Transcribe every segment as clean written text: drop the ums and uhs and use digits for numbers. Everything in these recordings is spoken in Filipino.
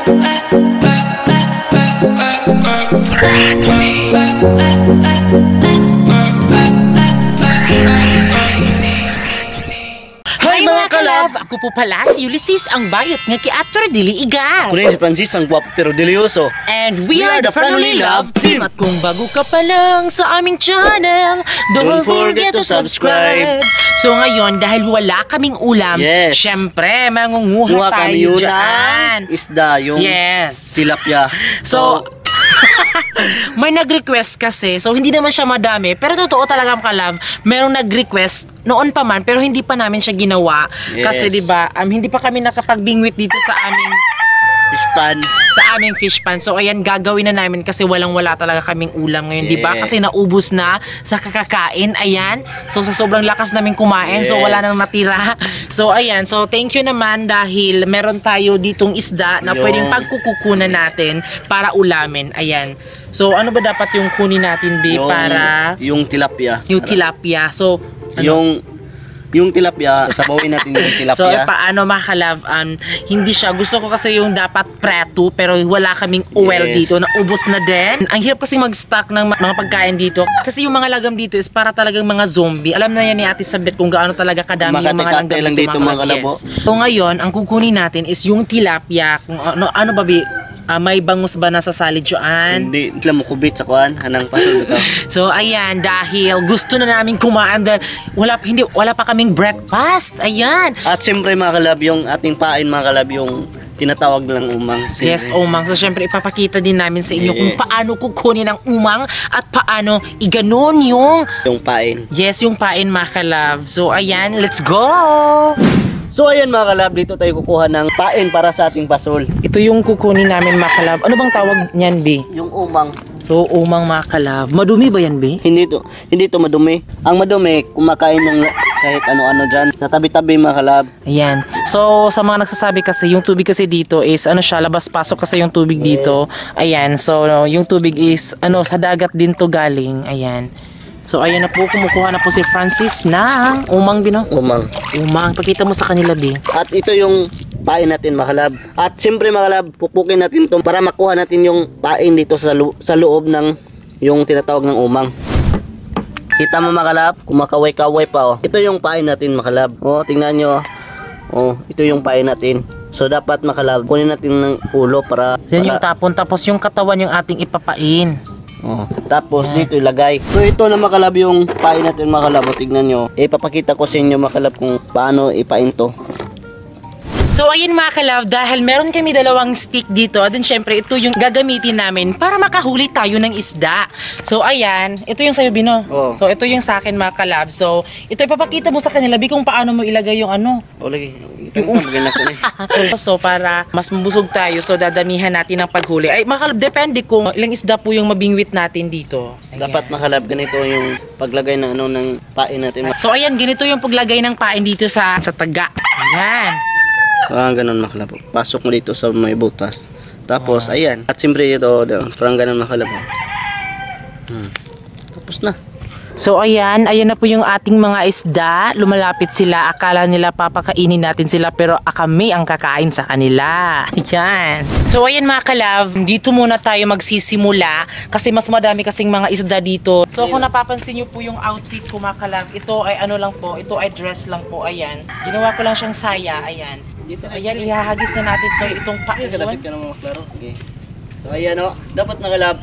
Hi mga kalab! Ako po pala si Ulysses, ang bayot nga kiator dili iga. Ako rin si Francis, ang guwapo pero delyoso. And we are the Friendly Love Team. At kung bago ka pa lang sa aming channel, don't forget to subscribe. So ngayon, dahil wala kaming ulam, syempre, mangunguha tayo dyan. Isda, yung tilapia. So, may nag-request kasi, so hindi naman siya madami, pero totoo talaga mga kalab, merong nag-request noon pa man, pero hindi pa namin siya ginawa. Kasi diba, hindi pa kami nakapagbingwit dito sa aming fish pan. So ayan, gagawin na namin kasi walang-wala talaga kaming ulam ngayon, diba? Kasi naubos na sa kakakain, ayan. So sa sobrang lakas namin kumain, so wala nang matira. So ayan, so thank you naman dahil meron tayo ditong isda na pwedeng pagkukukunan natin para ulamin, ayan. So ano ba dapat yung kunin natin, B, para yung tilapia. Yung tilapia. So yung tilapia, sabawin natin yung tilapia. So, paano mga kalab, hindi siya, gusto ko kasi yung dapat preto, pero wala kaming oil dito, naubos na din. Ang hirap kasi mag-stock ng mga pagkain dito, kasi yung mga lagam dito is para talagang mga zombie. Alam na yan ni Ate Sabet kung gaano talaga kadami yung mga langgam dito, mga kalab. So ngayon, ang kukunin natin is yung tilapia, kung ano ba, may bangus ba na sa salid dyan? Hindi, mo kubit sa kuhan, hanang pasol ito. So ayan, dahil gusto na namin kumaan dahil wala pa kaming breakfast, ayan. At siyempre mga kalab, yung ating pain mga kalab, yung tinatawag lang umang. Siyempre. Yes, umang. So syempre ipapakita din namin sa inyo kung paano kukunin ang umang at paano iganon yung pain. Yes, yung pain mga kalab. So ayan, let's go! So ayan mga kalab, dito tayo kukuha ng pain para sa ating pasol. Ito yung kukunin namin mga kalab. Ano bang tawag niyan, B? Yung umang. So umang mga kalab. Madumi ba yan, B? Hindi to madumi. Ang madumi, kumakain ng kahit ano-ano dyan. Sa tabi-tabi mga kalab. Ayan. So sa mga nagsasabi kasi, yung tubig kasi dito is ano siya, labas-pasok kasi yung tubig dito. Ayan. So yung tubig is sa dagat din to galing. Ayan. So ayan na po, kumukuha na po si Francis ng umang, Bino. Umang. Pakita mo sa kanila, B. At ito yung pain natin mga kalab. At siyempre mga kalab, pupukin natin ito para makuha natin yung pain dito sa loob ng yung tinatawag ng umang. Kita mo mga kalab, kumakaway-kaway pa. Ito yung pain natin mga kalab. Tingnan nyo. Ito yung pain natin. So dapat mga kalab, kunin natin ng ulo para yan yung tapon, tapos yung katawan yung ating ipapain. Tapos dito ilagay. So ito na mga kalab yung pain natin mga kalab. Tignan nyo. Ipapakita ko sa inyo mga kalab kung paano ipain to. So ayun mga kalab, dahil meron kami dalawang stick dito, then syempre ito yung gagamitin namin para makahuli tayo ng isda. So ayan, ito yung sa'yo, Bino. So ito yung sa akin mga kalab. So ito ipapakita mo sa kanila, B, kung paano mo ilagay yung lagi. So para mas mabusog tayo, so dadamihan natin ang paghuli. Ay mga kalab, depende kung ilang isda po yung mabingwit natin dito. Ayan. Dapat mga kalab, ganito yung paglagay ng ng pain natin. So ayan, ganito yung paglagay ng pain dito sa taga. Ayan. Ganun mga kalab. Pasok mo dito sa may butas. Tapos ayan. At siyempre ito, parang ganun mga kalab. Tapos na. So ayan na po yung ating mga isda. Lumalapit sila. Akala nila papakainin natin sila, pero kami ang kakain sa kanila. Ayan. So ayan mga kalab, dito muna tayo magsisimula kasi mas madami kasing mga isda dito. So kung napapansin nyo po yung outfit ko mga kalab, ito ay ano lang po, ito ay dress lang po. Ayan. Ginawa ko lang siyang saya. Ayan. So ayan, ihahagis na natin po itong paon. Kalapit ka naman maklaro. Sige. So ayan dapat mga kalab,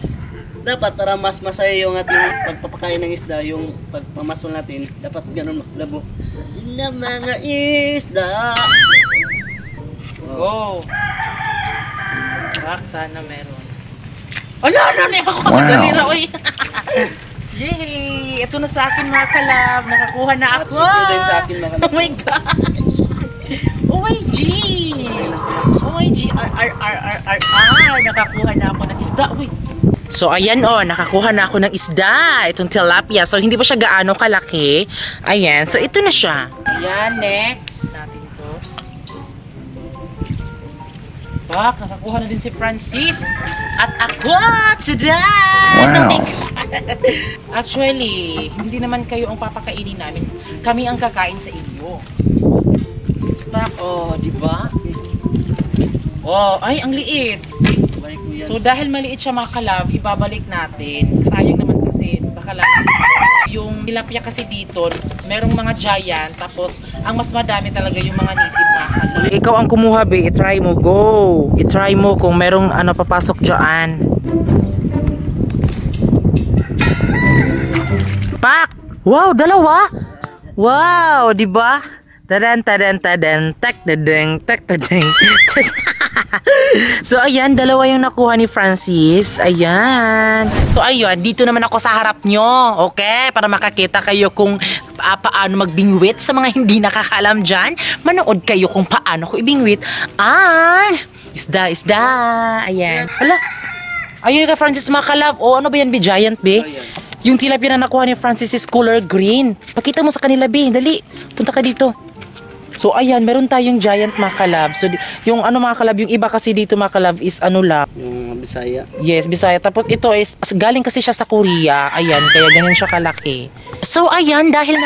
dapat para mas masaya yung ating pagpapakain ng isda, yung pagmamasol natin, dapat ganun maklabo na mga isda. Sana meron. Ano ako? Galira, oy. Yay! Ito na sa akin mga kalab. Nakakuha na ako. Ito din sa akin mga kalab. Oh my God! OMG! OMG! Nakakuha na ako ng isda. Uy! So ayan nakakuha na ako ng isda. Itong tilapia. So hindi pa siya gaano kalaki. Ayan. So ito na siya. Ayan, next natin to. Nakakuha na din si Francis. At ako today! Wow! Actually, hindi naman kayo ang papakainin namin. Kami ang kakain sa inyo. Diba? Oh, ay, ang liit. Balik mo yan. So dahil maliit siya mga kalab, ibabalik natin. Sayang naman kasi baka lalaki. Yung tilapia kasi dito, merong mga giant, tapos ang mas madami talaga yung mga native mga kalab. Ikaw ang kumuha, be. I-try mo. Go! I-try mo kung merong ano papasok dyan. Pak! Wow, dalawa! Wow, di ba? Tadan, tadan, tadan, tak, tadeng, tak, tadeng. So ayan, dalawa yung nakuha ni Francis. Ayan. So ayun, dito naman ako sa harap nyo. Okay? Para makakita kayo kung paano magbingwit sa mga hindi nakakalam dyan. Manood kayo kung paano ko ibingwit. Isda, isda. Ayan. Hala. Ayun ka Francis mga kalab. O ano ba yan, be? Giant, be? Yung tilapia na nakuha ni Francis is color green. Pakita mo sa kanila, be. Dali. Punta ka dito. So ayan, meron tayong giant mga kalab. So yung ano mga kalab, yung iba kasi dito mga kalab is ano lang. Yung Bisaya. Yes, Bisaya. Tapos ito is galing kasi siya sa Korea. Ayan, kaya ganun siya kalaki. So ayan, dahil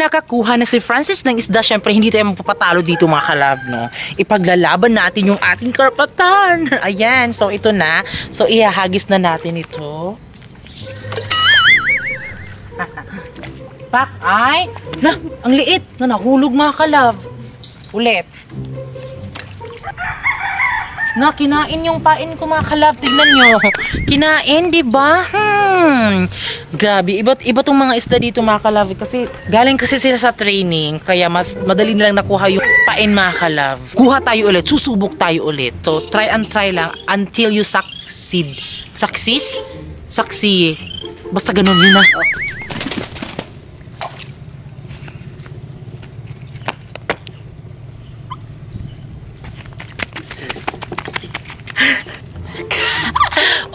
nakakuha na si Francis ng isda, syempre hindi tayo mapapatalo dito mga kalab, no? Ipaglalaban natin yung ating karapatan. Ayan, so ito na. So ihahagis na natin ito. Pak, ay! Na, ang liit! Na, nahulog mga kalab. Ulit. Na, kinain yung pain ko mga kalab. Tignan nyo. Kinain, di ba? Grabe. Iba tong mga isda dito mga kalab. Kasi galing kasi sila sa training. Kaya mas madali nilang nakuha yung pain mga kalab. Kuha tayo ulit. Susubok tayo ulit. So, try and try lang until you succeed. Succeed. Basta ganun yun na.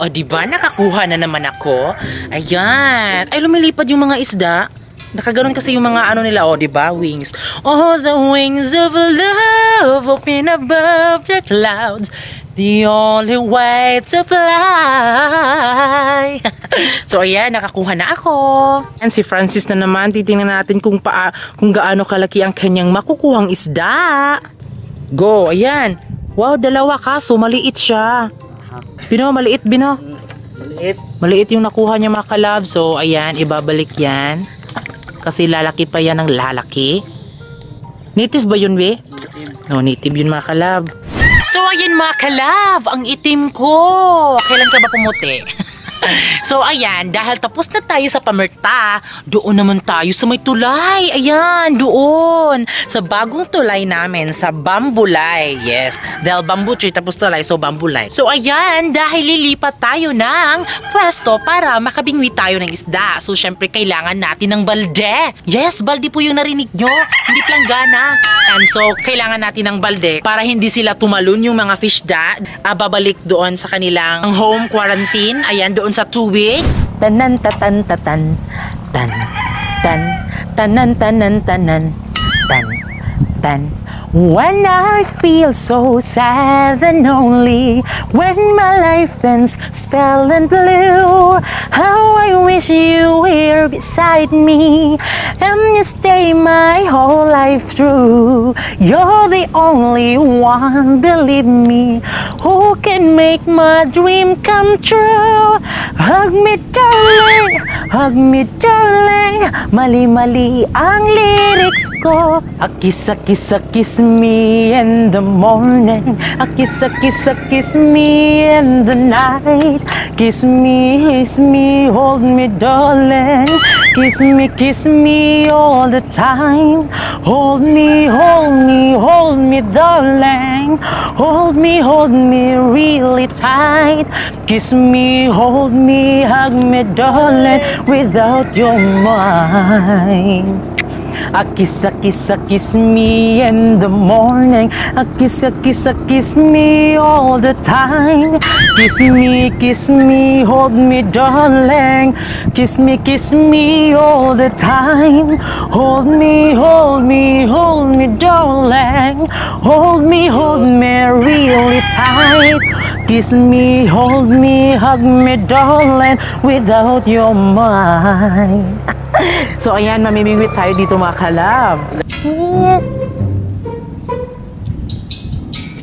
O, diba? Nakakuha na naman ako. Ayan. Ay, lumilipad yung mga isda. Nakaganon kasi yung mga ano nila, o, diba? Wings. Oh, the wings of love open above the clouds. The only way to fly. So, ayan. Nakakuha na ako. And si Francis na naman. Titingnan natin kung gaano kalaki ang kanyang makukuhang isda. Go. Ayan. Wow, dalawa kaso maliit siya. Bino, maliit, Bino. Maliit. Maliit yung nakuha niya mga kalab. So, ayan, ibabalik yan. Kasi lalaki pa yan ng lalaki. Native ba yun, be? No, native yun mga kalab. So, ayan mga kalab, ang itim ko. Kailan ka ba pumuti? So, ayan, dahil tapos na tayo sa pamerta, doon naman tayo sa may tulay. Ayan, doon. Sa bagong tulay namin, sa Bambulay. Yes, dahil bamboo tree tapos tulay, so Bambulay. So, ayan, dahil lilipat tayo ng pwesto para makabingwi tayo ng isda. So, syempre, kailangan natin ng balde. Yes, balde po yung narinig nyo. Hindi planggana. And so, kailangan natin ng balde para hindi sila tumalon yung mga fishda. Babalik doon sa kanilang home quarantine. Ayan, doon sa tuwig. Tanan tatan tatan tan tan tanan tanan tanan tan tan. When I feel so sad and lonely, when my life ends spell and blue, how I wish you were beside me and you stay my whole life through. You're the only one, believe me, who can make my dream come true. Hug me darling, hug me darling, mali-mali ang lyrics ko. Kiss me in the morning, kiss me in the night. Kiss me, hold me darling. Kiss me all the time. Hold me darling. Hold me really tight. Kiss me, hold me, hug me darling, without your mind. Kiss me in the morning. Kiss me all the time. Kiss me, hold me darling. Kiss me all the time. Hold me darling. Hold me really tight. Kiss me, hold me, hug me darling, without your mind. So ayan, mamimingwit tayo dito mga kalab.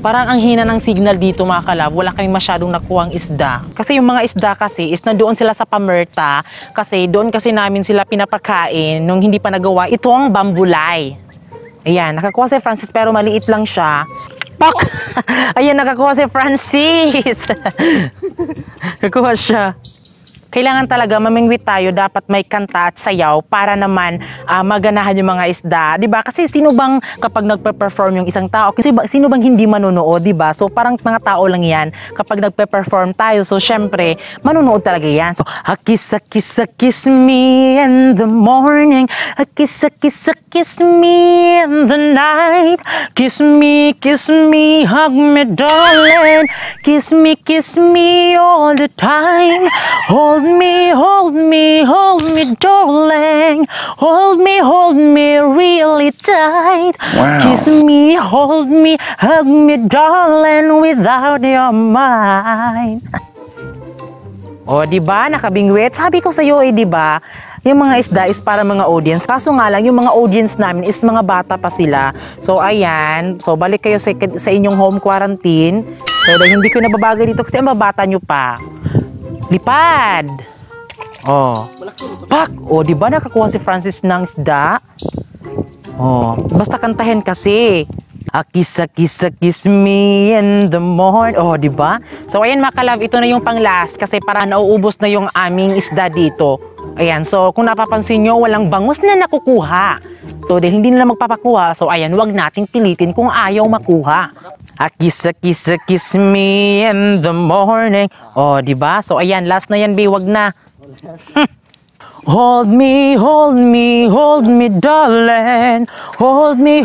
Parang ang hina ng signal dito mga kalab, wala kaming masyadong nakuhang isda. Kasi yung mga isda kasi is nandoon sila sa Pamerta kasi doon kasi namin sila pinapakain nung hindi pa nagawa itong bambulay. Ayan, nakakuha si Francis pero maliit lang siya. Pak! Ayan, nakakuha si Francis. Nakakuha siya. Kailangan talaga mamingwit tayo, dapat may kanta at sayaw para naman maganahan yung mga isda, 'di ba? Kasi sino bang kapag nagpe-perform yung isang tao, sino bang hindi manonood, 'di ba? So parang mga tao lang 'yan kapag nagpe-perform tayo. So syempre, manonood talaga 'yan. So kiss me in the morning, kiss me in the night. Kiss me, hug me darling. Kiss me all the time. Hold me, darling. Hold me really tight. Wow. Kiss me, hold me, hug me, darling, without your mind. O, di ba? Nakabingwit. Sabi ko sa iyo, di ba? Yung mga isda is para mga audience. Kaso nga lang, yung mga audience namin is mga bata pa sila. So, ayan. So, balik kayo sa inyong home quarantine. So, dahil hindi ko nababagay dito kasi ang babata nyo pa. Lipad. Oh. Pak! Oh, di ba nakakuha si Francis ng isda? Oh, basta kantahin kasi. Kiss me in the morning. Oh, di ba? So, ayan mga kalab, ito na yung pang-last kasi para nauubos na yung aming isda dito. Ayan, so kung napapansin nyo, walang bangus na nakukuha. So, dahil hindi nila magpapakuha, so ayan, wag nating pilitin kung ayaw makuha. Kiss me in the morning. Oh, di ba? So, ayan, last na yan, B, wag na. Hold me, darling. Hold me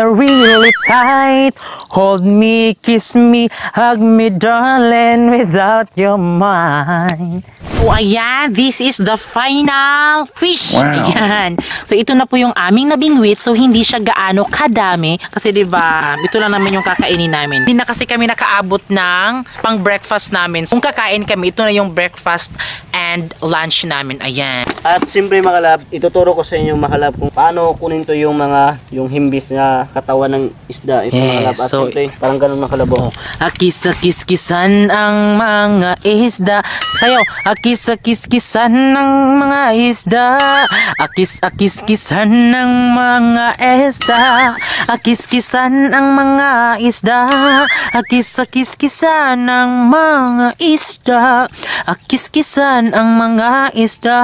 really tight. Hold me, kiss me, hug me, darling, without your mind. So, ayan, this is the final fish. Wow. Ayan. So, ito na po yung aming nabingwit. So, hindi siya gaano kadami. Kasi, di ba, ito lang naman yung kakainin namin. Hindi na kasi kami nakaabot ng pang-breakfast namin. Kung kakain kami, ito na yung breakfast and lunch namin. Ayan. At siyempre mga kalab, ituturo ko sa inyo mga kalab kung paano kunin to yung yung himbis na katawan ng isda. Ito mga kalab. At so, siyempre, parang ganun mga kalab. Kiss-kiss-kissan ang mga isda. Sayo, kiss-kiss-kissan ng mga isda. Kiss-kiss-kissan ng mga isda. Kiss-kissan ang mga isda. Kiss-kiss-kissan ng mga isda. Kiss-kissan ang mga isda.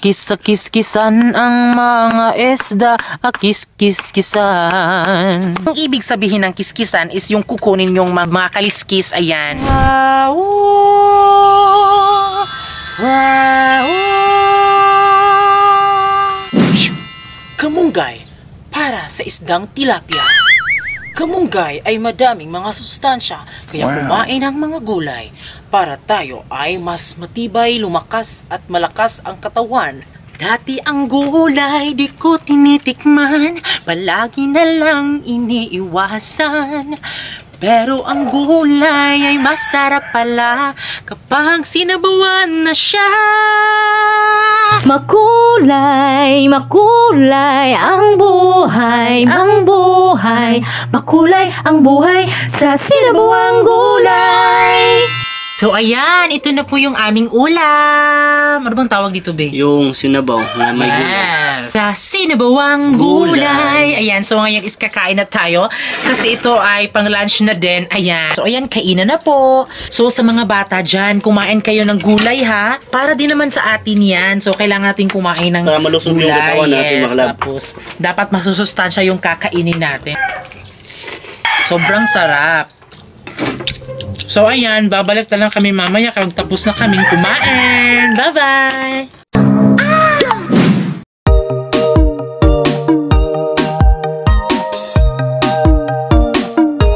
Kiss-kiss-kissan ang mga isda. Kiss-kiss-kissan. Ang ibig sabihin ng kiss-kissan is yung kukunin yung mga kaliskis. Ayan. Wow! Wow! Kamunggay para sa isdang tilapia. Kamunggay ay madaming mga sustansya, kaya kumain ng mga gulay para tayo ay mas matibay, lumakas at malakas ang katawan. Dati ang gulay di ko tinitikman, palagi na lang iniiwasan. Pero ang gulay ay masarap pala kapag sinabawan na siya. Makulay, makulay ang buhay, makulay ang buhay sa sinabawang gulay. So ayan, ito na po yung aming ulam. Ano bang tawag dito, be? Yung sinabaw na may gulay. Yes. Sa sinabawang gulay. Ayan, so ngayon is kakain na tayo kasi ito ay pang lunch na din. Ayan. So ayan, kainan na po. So sa mga bata dyan, kumain kayo ng gulay ha. Para din naman sa atin yan. So kailangan natin kumain ng para malusog gulay. Yung katawan natin, yes, mga kalab. tapos dapat masusustansya yung kakainin natin. Sobrang sarap. So ayan, babalik na lang kami mamaya kapag tapos na kaming kumain. Bye-bye!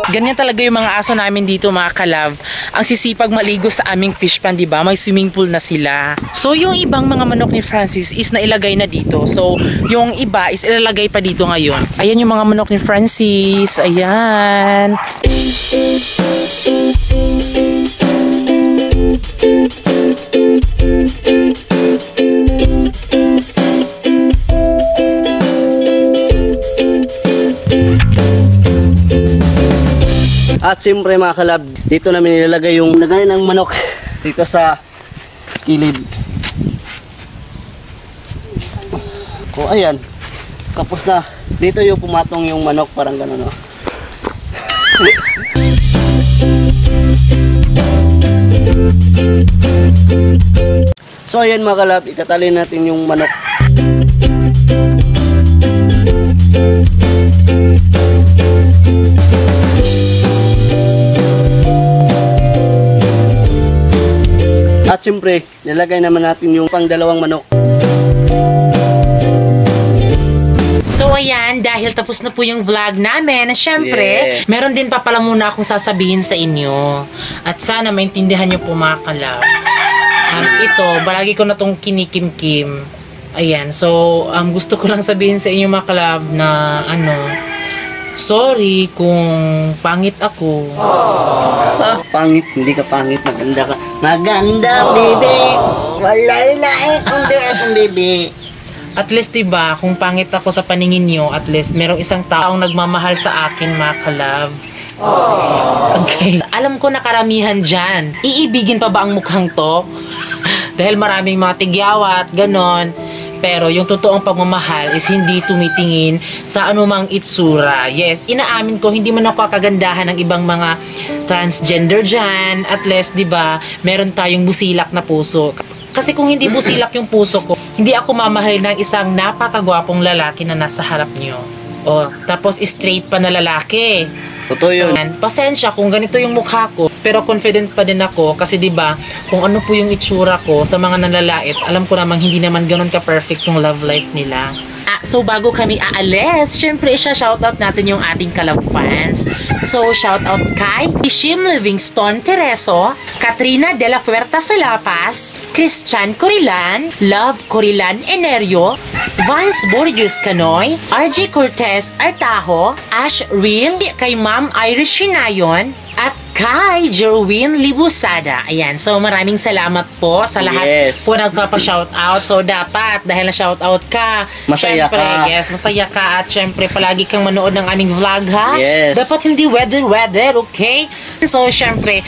Ganyan talaga yung mga aso namin dito mga kalab. Ang sisipag maligo sa aming fish pan, di ba? May swimming pool na sila. So yung ibang mga manok ni Francis is nailagay na dito. So yung iba is ilalagay pa dito ngayon. Ayan yung mga manok ni Francis. Ayan. At siyempre mga kalab, dito namin nilalagay yung lagay ng manok dito sa kilid. O ayan, kapos na. Dito yung pumatong yung manok, parang gano'n, no? So ayan mga kalab, itatali natin yung manok. At siyempre, nilagay naman natin yung pang-dalawang manok. So ayan, dahil tapos na po yung vlog namin, syempre, meron din pa pala muna akong sasabihin sa inyo. At sana maintindihan nyo po mga kalab. Ito, balagi ko na tong kinikim-kim. Ayan, so gusto ko lang sabihin sa inyo mga kalab na sorry kung pangit ako. Pangit, hindi ka pangit, maganda ka. Maganda, baby! Walay lae, kundi akong baby. At least diba, kung pangit ako sa paningin nyo, at least merong isang taong nagmamahal sa akin mga kalab. Okay. Alam ko na karamihan dyan. Iibigin pa ba ang mukhang to? Dahil maraming mga tigyawat, ganon. Pero yung totoong pagmamahal is hindi tumitingin sa anumang itsura. Yes, inaamin ko, hindi man ako kagandahan ng ibang mga transgender dyan. At least, di ba, meron tayong busilak na puso. Kasi kung hindi busilak yung puso ko, hindi ako mamahal ng isang napakagwapong lalaki na nasa harap nyo. O, tapos straight pa na lalaki. Totoo yun. So, pasensya kung ganito yung mukha ko, pero confident pa din ako kasi 'di ba, kung ano po yung itsura ko sa mga nalalait, alam ko namang hindi naman ganoon ka-perfect yung love life nila. So bago kami aalis, syempre shoutout natin yung ating kalab fans. So shoutout kay Shim Livingston Tereso, Katrina de la Fuerza Salapas, Christian Corilan, Love Corilan Enerio, Vance Borges Canoy, RJ Cortez Artajo, Ash Real, kay Ma'am Irish Shinayon, at kay Jerwin Libusada. Ayan. So, maraming salamat po sa lahat po nagpapa-shoutout. So, dapat, dahil na-shoutout ka, masaya syempre, ka. Yes, masaya ka. At syempre, palagi kang manood ng aming vlog, ha? Yes. Dapat hindi weather, okay? So, syempre,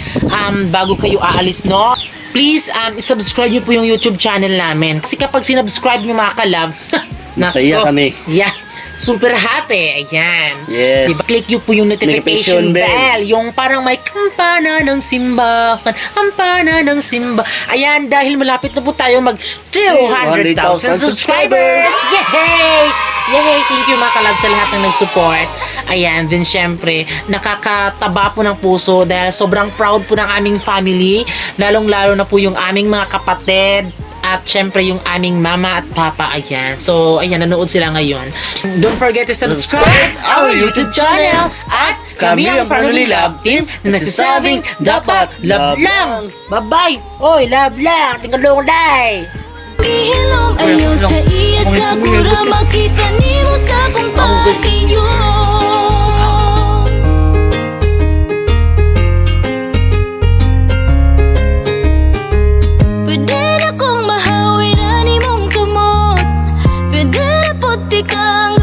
bago kayo aalis, no? Please, subscribe nyo po yung YouTube channel namin. Kasi kapag sinubscribe nyo mga kalab, masaya kami. Yeah. Super happy. Ayan. Yes. Diba? Click nyo po yung notification bell. Yung parang may kampana ng simbahan. Kampana ng simba. Ayan, dahil malapit na po tayo mag 200,000 subscribers. Yay! Yay! Thank you mga kalab sa lahat ng nag-support. Ayan, then syempre, nakakataba po ng puso dahil sobrang proud po ng aming family. Lalong-lalo na po yung aming mga kapatid. At syempre yung aming mama at papa, ayan. So, ayan, nanood sila ngayon. Don't forget to subscribe our YouTube channel. At kami ang Family Love Team na nagsasabing dapat love lang. Bye-bye! Oy, love lang! Tingalong day! Gihilom ayo sa iya sa kura makita nimo sa kong pag-iyo. Pwede na kong mahawin na nimong kamot. Pwede na puti kang